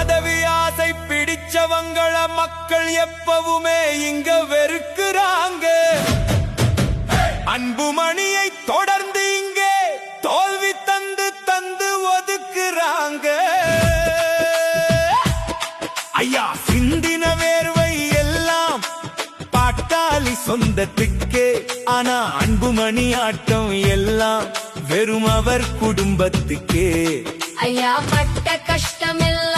பதவி ஆசை பிடிச்சவங்கள மக்கள் எப்பவுமே இங்க வெறுக்கிறாங்க. அன்புமணியை தொடர்ந்து இங்கே தோல்வி தந்து தந்து ஒதுக்குறாங்க. ஐயா சிந்தின வேர்வை எல்லாம் பாட்டாளி சொந்தத்துக்கே, ஆனா அன்புமணி ஆட்டம் எல்லாம் வெறும் அவர் குடும்பத்துக்கே. ஐயா பட்ட கஷ்டமெல்லாம்